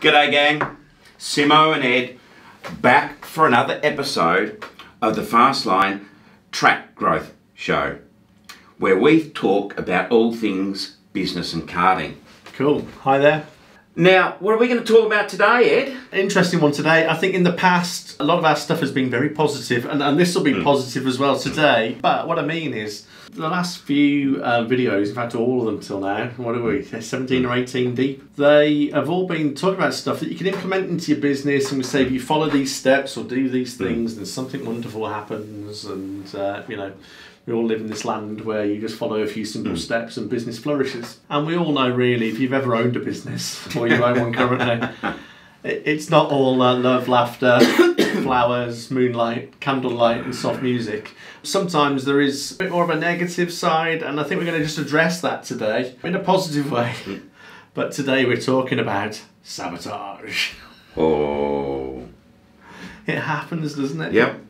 G'day gang, Simo and Ed back for another episode of the Fastline Track Growth Show, where we talk about all things business and karting. Cool. Hi there. Now, what are we going to talk about today, Ed? Interesting one today. I think in the past, a lot of our stuff has been very positive, and this will be positive as well today. But what I mean is, the last few videos, in fact all of them till now, what are we, 17 or 18 deep, they have all been talking about stuff that you can implement into your business, and we say if you follow these steps or do these things, then something wonderful happens, and you know, we all live in this land where you just follow a few simple steps and business flourishes. And we all know really, if you've ever owned a business, or you own one currently, it's not all love, laughter, flowers, moonlight, candlelight and soft music. Sometimes there is a bit more of a negative side, and I think we're going to just address that today in a positive way. But today we're talking about sabotage. Oh. It happens, doesn't it? Yep.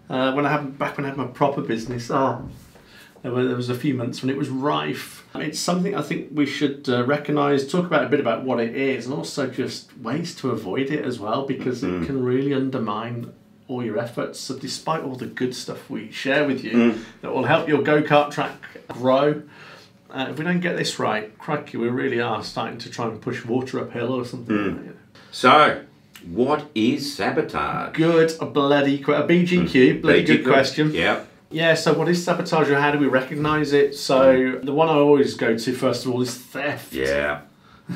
When I had my proper business, there was a few months when it was rife. It's something I think we should recognise, talk about a bit about what it is, and also just ways to avoid it as well, because it can really undermine all your efforts. So despite all the good stuff we share with you that will help your go-kart track grow, if we don't get this right, crikey, we really are starting to try and push water uphill or something. Like that, you know. So, what is sabotage? Good bloody a BGQ, bloody good question. Yep. Yeah, so what is sabotage, or how do we recognise it? So the one I always go to first of all is theft. Yeah.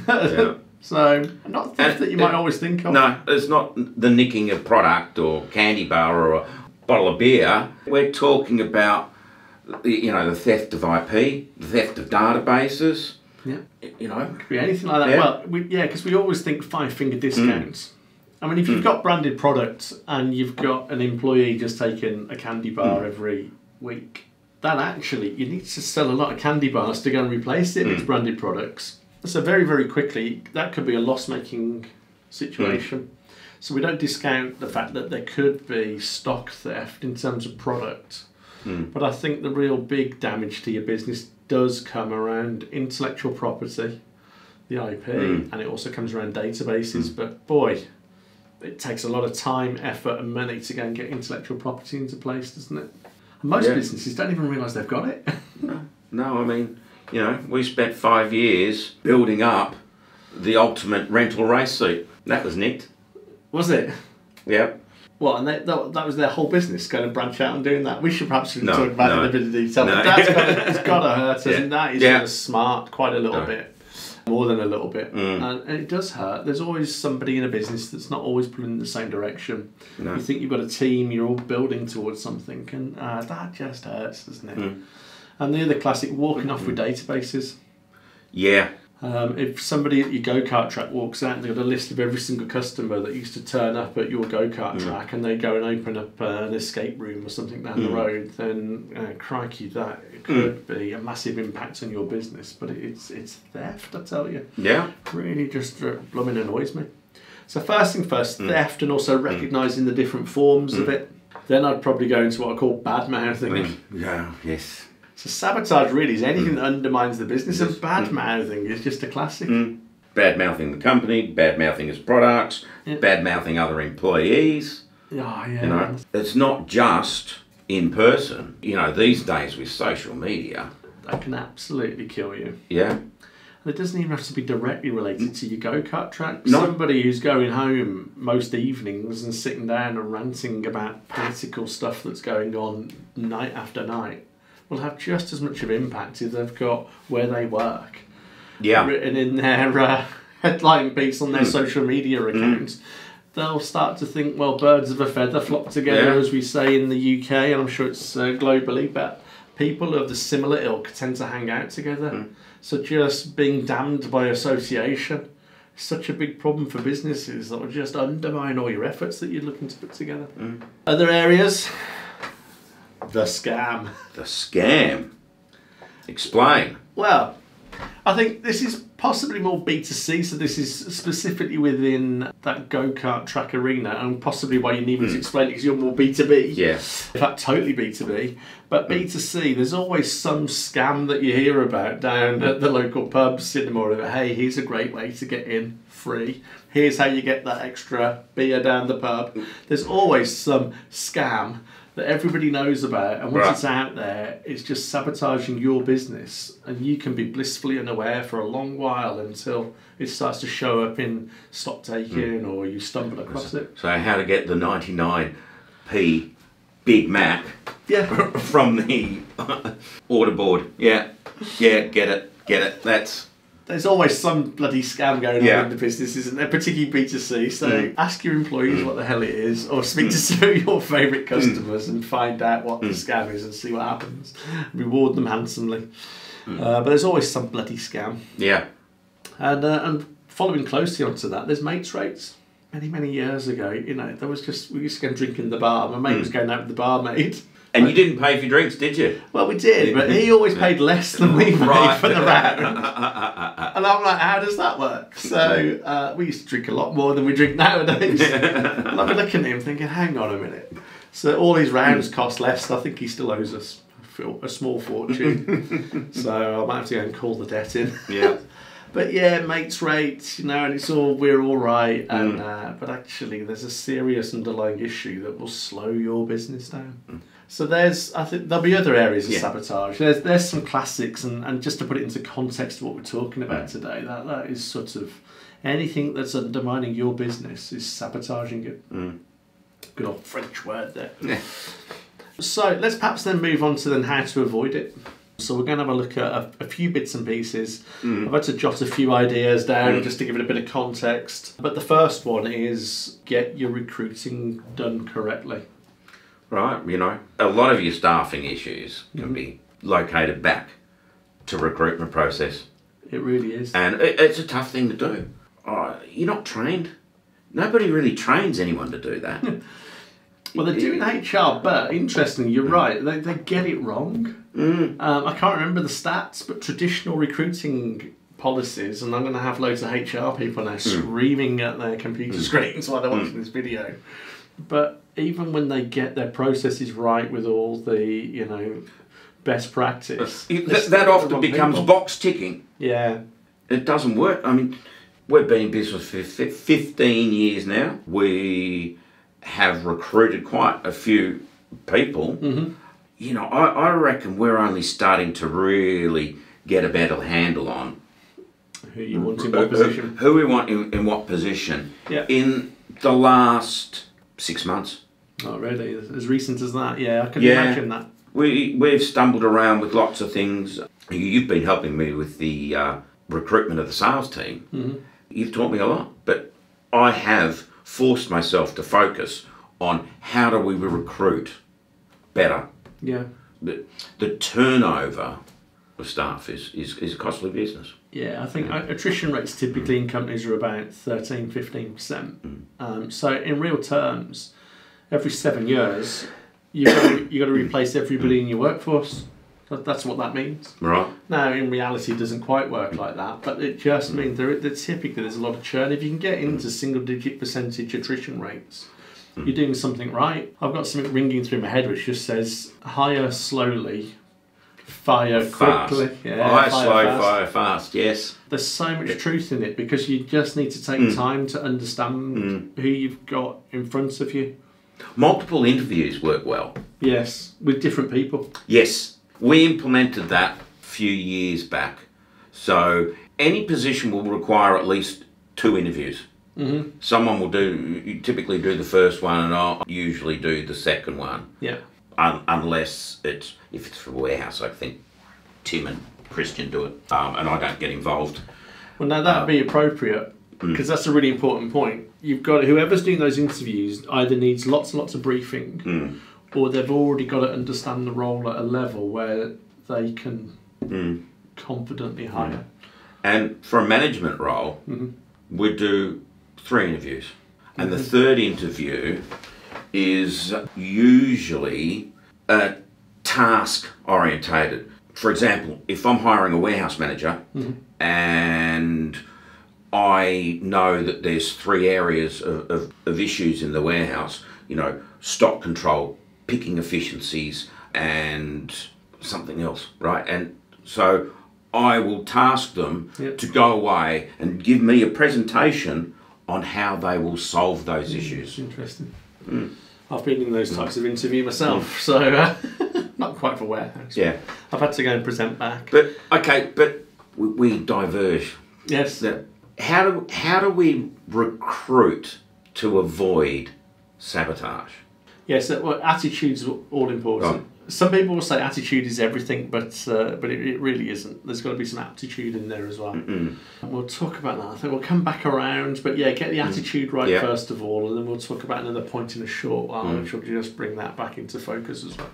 Yeah. So not theft that you might always think of. No, it's not the nicking of product or candy bar or a bottle of beer. We're talking about, you know, the theft of IP, the theft of databases. Yeah. You know, Could be anything like that. Yeah. Well, because we always think five-finger discounts. I mean, if you've got branded products and you've got an employee just taking a candy bar every week, then actually you need to sell a lot of candy bars to go and replace it with branded products. So very, very quickly, that could be a loss-making situation. So we don't discount the fact that there could be stock theft in terms of product. But I think the real big damage to your business does come around intellectual property, the IP, and it also comes around databases. But boy, it takes a lot of time, effort and money to go and get intellectual property into place, doesn't it? And most businesses don't even realise they've got it. No, I mean, you know, we spent 5 years building up the ultimate rental race seat. That was nicked. Was it? Yep. Well, and that was their whole business, going to branch out and doing that. We should perhaps talk about it in a bit of detail. But it's got to hurt us, and that is going to smart quite a little bit. More than a little bit. And it does hurt. There's always somebody in a business that's not always pulling in the same direction. No. You think you've got a team, you're all building towards something, and that just hurts, doesn't it? And the other classic, walking off with databases. Yeah. If somebody at your go-kart track walks out and they've got a list of every single customer that used to turn up at your go-kart track, and they go and open up an escape room or something down the road, then crikey, that could be a massive impact on your business. But it's theft, I tell you. Yeah. Really just blooming annoys me. So first thing first, theft, and also recognising the different forms of it. Then I'd probably go into what I call bad-mouthing. Yeah, yes. So sabotage really is anything that undermines the business, and bad-mouthing is just a classic. Bad-mouthing the company, bad-mouthing its products, bad-mouthing other employees. Yeah. You know, it's not just in person. You know, these days with social media, that can absolutely kill you. Yeah. And it doesn't even have to be directly related to your go-kart track. No. Somebody who's going home most evenings and sitting down and ranting about political stuff that's going on night after night will have just as much of impact if they've got where they work written in their headline piece on their social media accounts. They'll start to think, well, birds of a feather flock together, as we say in the UK, and I'm sure it's globally, but people of the similar ilk tend to hang out together. So just being damned by association is such a big problem for businesses that will just undermine all your efforts that you're looking to put together. Other areas? The scam. The scam? Explain. Well, I think this is possibly more B2C, so this is specifically within that go-kart track arena, and possibly why you need me to explain it, because you're more B2B. Yeah. In fact, totally B2B. But B2C, there's always some scam that you hear about down at the local pub, cinema, or hey, here's a great way to get in free. Here's how you get that extra beer down the pub. There's always some scam that everybody knows about, and once it's out there, it's just sabotaging your business, and you can be blissfully unaware for a long while until it starts to show up in stock taking or you stumble across it. So how to get the 99p Big Mac from the order board. Yeah, get it. There's always some bloody scam going on in the business, isn't there? Particularly B2C. So ask your employees what the hell it is, or speak to some of your favourite customers and find out what the scam is and see what happens. Reward them handsomely. But there's always some bloody scam. Yeah. And following closely onto that, there's mates rates. Many years ago, there was we used to go and drink in the bar. My mate was going out with the barmaid. And you didn't pay for your drinks, did you? Well, we did, but he always paid less than we paid for the round. And I'm like, how does that work? So we used to drink a lot more than we drink nowadays. And I've been looking at him thinking, hang on a minute. So all these rounds cost less. I think he still owes us a small fortune. So I might have to go and call the debt in. Yeah. But yeah, mates rates, and it's we're all right. And but actually, there's a serious underlying issue that will slow your business down. So I think there'll be other areas of sabotage. There's some classics, and just to put it into context of what we're talking about today, that is sort of anything that's undermining your business is sabotaging it. Good old French word there. Yeah. So let's perhaps then move on to how to avoid it. So we're going to have a look at a few bits and pieces. I've had to jot a few ideas down just to give it a bit of context. But the first one is get your recruiting done correctly. Right, a lot of your staffing issues can be located back to recruitment process. It really is. And it's a tough thing to do. You're not trained. Nobody really trains anyone to do that. Well, they do in HR, but interestingly, you're right, they get it wrong. I can't remember the stats, but traditional recruiting policies, and I'm going to have loads of HR people now screaming at their computer screens while they're watching this video, but even when they get their processes right with all the, best practice... that often becomes box ticking. Yeah. It doesn't work. I mean, we've been in business for 15 years now. We have recruited quite a few people. I reckon we're only starting to really get a better handle on who you want in what position. Who we want in what position in the last 6 months. Oh, really? As recent as that? Yeah, I can imagine that. We've stumbled around with lots of things. You've been helping me with the recruitment of the sales team. You've taught me a lot, but I have forced myself to focus on how do we recruit better. Yeah. The turnover of staff is a costly business. Yeah, I think attrition rates typically in companies are about 13-15%. So in real terms, every 7 years, you've got to replace everybody in your workforce. That's what that means. Right. Now, in reality, it doesn't quite work like that, but it just means typically there's a lot of churn. If you can get into single-digit percentage attrition rates, you're doing something right. I've got something ringing through my head which just says, hire slowly, fire quickly. Yeah, hire slow, fire fast, yes. There's so much truth in it because you just need to take time to understand who you've got in front of you. Multiple interviews work well. Yes, with different people. Yes, we implemented that a few years back. So any position will require at least 2 interviews. Someone will typically do the first one, and I'll usually do the second one. Yeah. Unless if it's for a warehouse, I think Tim and Christian do it, and I don't get involved. Well, now that'd be appropriate because that's a really important point. You've got whoever's doing those interviews either needs lots and lots of briefing, or they've already got to understand the role at a level where they can confidently hire. And for a management role, we do 3 interviews, and the third interview is usually task orientated. For example, if I'm hiring a warehouse manager and I know that there's 3 areas of issues in the warehouse, you know, stock control, picking efficiencies, and something else, right? And so I will task them to go away and give me a presentation on how they will solve those issues. Interesting. I've been in those types of interview myself, so not quite for warehouse. Yeah. I've had to go and present back. But we diverge. Yes. How do we recruit to avoid sabotage? Yes, well, attitude's all important. Right. Some people will say attitude is everything, but it really isn't. There's got to be some aptitude in there as well. And we'll talk about that. I think we'll come back around, but yeah, get the attitude right first of all, and then we'll talk about another point in a short while, which will just bring that back into focus as well.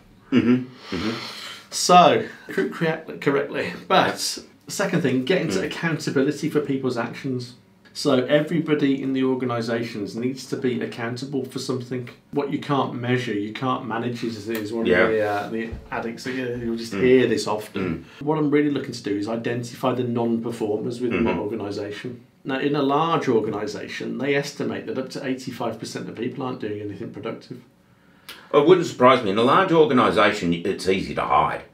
So, recruit correctly. But the second thing, get into accountability for people's actions. So everybody in the organisations needs to be accountable for something. What you can't measure, you can't manage is one of the addicts. You'll just hear this often. What I'm really looking to do is identify the non-performers within my organisation. Now, in a large organisation, they estimate that up to 85% of people aren't doing anything productive. It wouldn't surprise me. In a large organisation, it's easy to hide.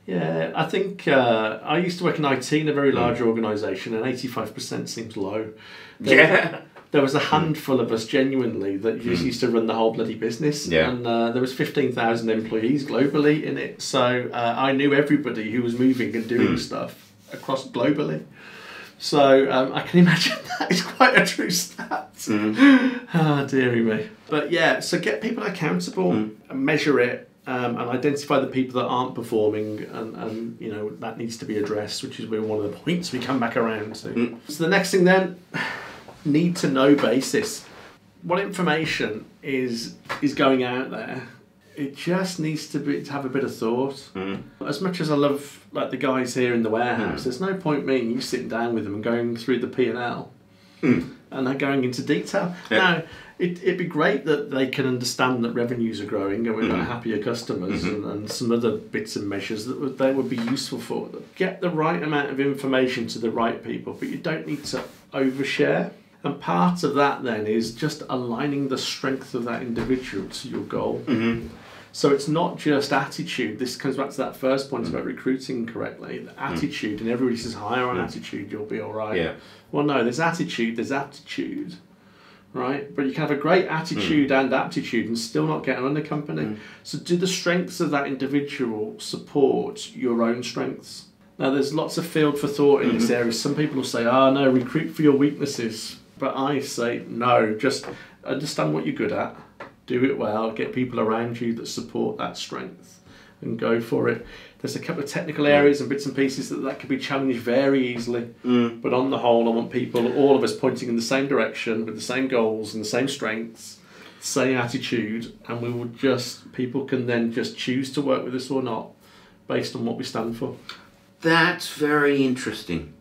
Yeah, I think I used to work in IT in a very large organisation, and 85% seems low. There was a handful of us genuinely that just used to run the whole bloody business, and there was 15,000 employees globally in it. So I knew everybody who was moving and doing stuff across globally. So I can imagine that is quite a true stat. Ah, dearie me. But yeah, so get people accountable, and measure it. And identify the people that aren't performing, and you know that needs to be addressed, which is one of the points we come back around to. So the next thing then, need to know basis. What information is going out there? It just needs to have a bit of thought. As much as I love like the guys here in the warehouse, there's no point me and you sitting down with them and going through the P&L and they're going into detail. Now, it'd be great that they can understand that revenues are growing and we've got happier customers and some other bits and measures that they would be useful for them. Get the right amount of information to the right people, but you don't need to overshare. And part of that then is just aligning the strength of that individual to your goal. So it's not just attitude. This comes back to that first point about recruiting correctly. The attitude, and everybody says hire on attitude, you'll be all right. Well, no, there's attitude, there's aptitude, right? But you can have a great attitude and aptitude and still not get on the company. So do the strengths of that individual support your own strengths? Now, there's lots of field for thought in this area. Some people will say, no, recruit for your weaknesses. But I say, no, just understand what you're good at. Do it well, get people around you that support that strength and go for it. There's a couple of technical areas and bits and pieces that can be challenged very easily. But on the whole, I want people, all of us, pointing in the same direction with the same goals and the same strengths, same attitude, and people can then just choose to work with us or not based on what we stand for. That's very interesting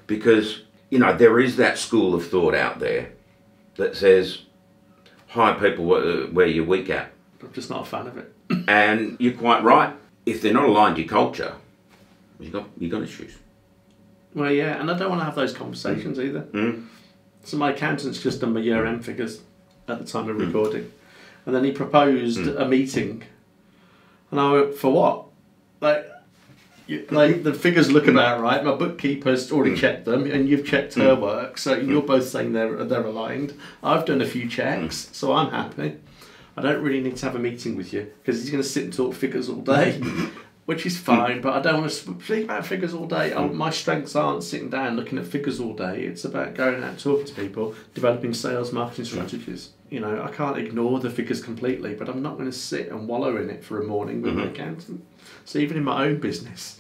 because, you know, there is that school of thought out there that says, hire people where you're weak at. I'm just not a fan of it. And you're quite right. If they're not aligned to your culture, you've got issues. Well, yeah, and I don't want to have those conversations either. So my accountant's just done my year-end figures at the time of recording. And then he proposed a meeting. And I went, for what? Like the figures look about right. My bookkeeper's already checked them, and you've checked her work. So you're both saying they're aligned. I've done a few checks, so I'm happy. I don't really need to have a meeting with you because he's going to sit and talk figures all day, which is fine. But I don't want to speak about figures all day. My strengths aren't sitting down looking at figures all day. It's about going out and talking to people, developing sales, marketing strategies. You know, I can't ignore the figures completely, but I'm not going to sit and wallow in it for a morning with my accountant. So even in my own business,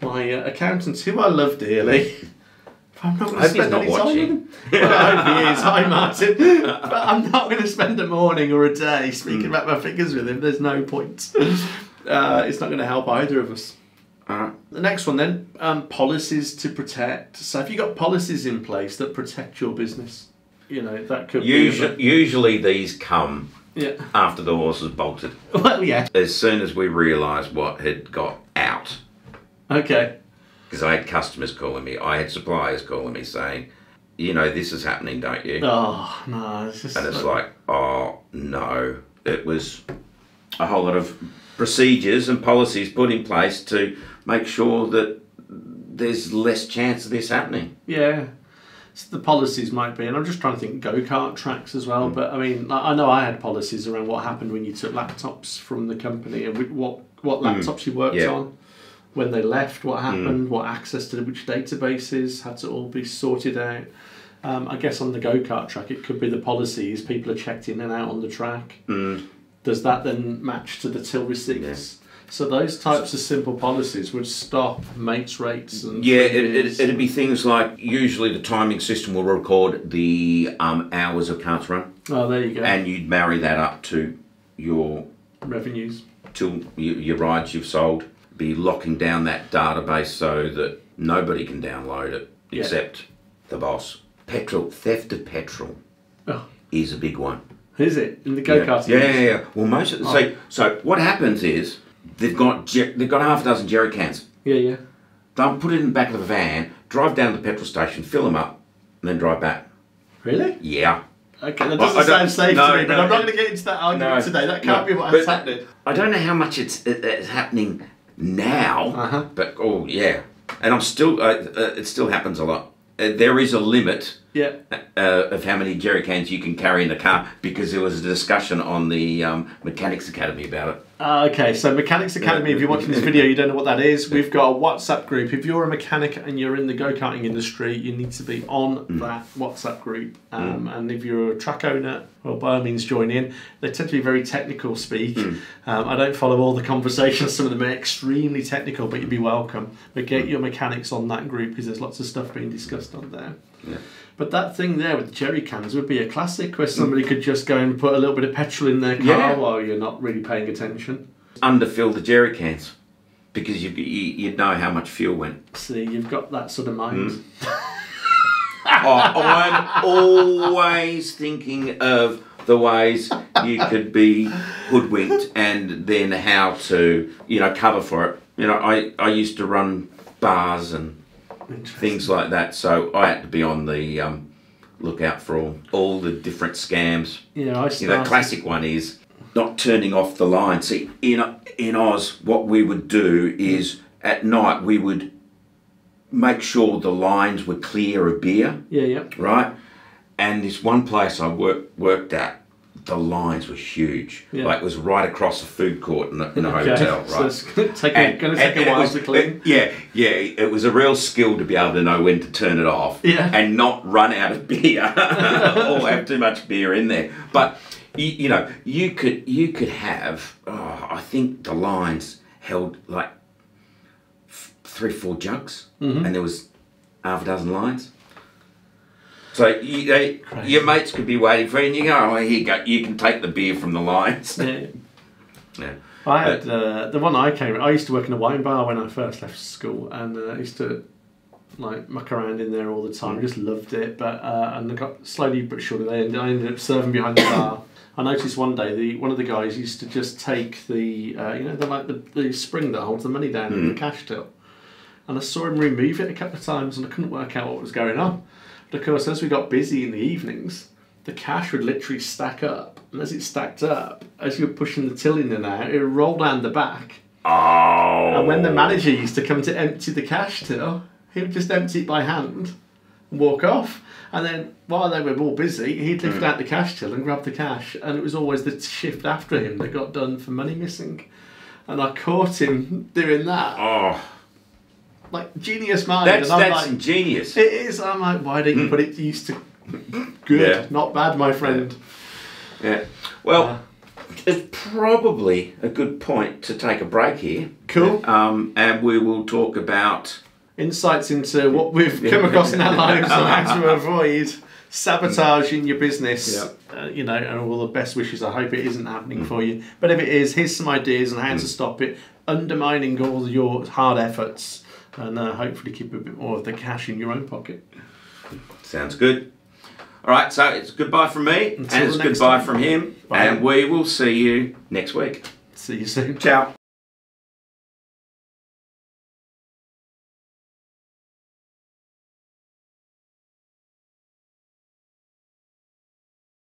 my accountants, who I love dearly, I'm not going to spend any time with him. Well, I hope he is. Hi, Martin. But I'm not going to spend a morning or a day speaking about my figures with him. There's no point. It's not going to help either of us. The next one then, policies to protect. So have you got policies in place that protect your business? You know, that could usually these come after the horse has bolted. Well, yeah. As soon as we realised what had got out, Okay. Because I had customers calling me, I had suppliers calling me saying, you know, this is happening, don't you? Oh, no. It's just and it's like, oh, no. It was a whole lot of procedures and policies put in place to make sure that there's less chance of this happening. Yeah. So the policies might be, and I'm just trying to think go-kart tracks as well, but I mean, I know I had policies around what happened when you took laptops from the company and what laptops you worked on, when they left, what happened, what access to which databases had to all be sorted out. I guess on the go-kart track, it could be the policies, people are checked in and out on the track. Does that then match to the till receipts? So those types of simple policies would stop mates rates and it'd be things like usually the timing system will record the hours of carts run. Oh, there you go. And you'd marry that up to your revenues, till your rides you've sold. Be locking down that database so that nobody can download it except the boss. Petrol, theft of petrol is a big one. Is it in the go-karting? Yeah. Well, most of the so what happens is they've got half a dozen jerry cans. Yeah. They'll put it in the back of the van, drive down to the petrol station, fill them up, and then drive back. Really? Yeah. Okay, that doesn't sound safe to me, but I'm not going to get into that argument today. That can't be what's happening. I don't know how much it's happening now, but and I'm still it still happens a lot. There is a limit of how many jerry cans you can carry in the car because there was a discussion on the Mechanics Academy about it. Okay, so Mechanics Academy, if you're watching this video, you don't know what that is. We've got a WhatsApp group. If you're a mechanic and you're in the go-karting industry, you need to be on that WhatsApp group. And if you're a track owner, well, by all means, join in. They tend to be very technical speak. I don't follow all the conversations. Some of them are extremely technical, but you'd be welcome. But get your mechanics on that group because there's lots of stuff being discussed on there. Yeah. But that thing there with the jerry cans would be a classic where somebody could just go and put a little bit of petrol in their car while you're not really paying attention. Underfill the jerry cans because you'd know how much fuel went. See, you've got that sort of mind. I'm always thinking of the ways you could be hoodwinked and then how to, cover for it. I used to run bars and things like that, so I had to be on the lookout for all the different scams. The classic one is not turning off the line. See, in Oz, what we would do is at night we would make sure the lines were clear of beer. Right? And this one place I worked at, the lines were huge. Like it was right across a food court in a hotel, right? So it's going to take a while to clean. It was a real skill to be able to know when to turn it off and not run out of beer or have too much beer in there. But you could have. I think the lines held like 3-4 jugs, and there was half a dozen lines. So your mates could be waiting for you and you go, oh, here you go, you can take the beer from the lines. I had the one I used to work in a wine bar when I first left school, and I used to muck around in there all the time. I just loved it, but and I got slowly but surely I ended up serving behind the bar. I noticed one day one of the guys used to just take the the spring that holds the money down in the cash till, and I saw him remove it a couple of times, and I couldn't work out what was going on. But of course, as we got busy in the evenings, the cash would literally stack up. And as it stacked up, as you were pushing the till in and out, it would roll down the back. Oh. And when the manager used to come to empty the cash till, he would just empty it by hand and walk off. And then, while they were all busy, he'd lift out the cash till and grab the cash. And it was always the shift after him that got done for money missing. And I caught him doing that. Oh. Like, genius mind. That's ingenious. It is. I'm like, why didn't you put it to use to... Good, not bad, my friend. Yeah. Well, it's probably a good point to take a break here. Cool. And we will talk about... insights into what we've come across in our lives and how to avoid sabotage in your business. And all the best wishes. I hope it isn't happening for you. But if it is, here's some ideas on how to stop it, undermining all your hard efforts, and hopefully keep a bit more of the cash in your own pocket. Sounds good. All right, so it's goodbye from me, and it's goodbye from him, Bye. and we will see you next week. See you soon. Ciao.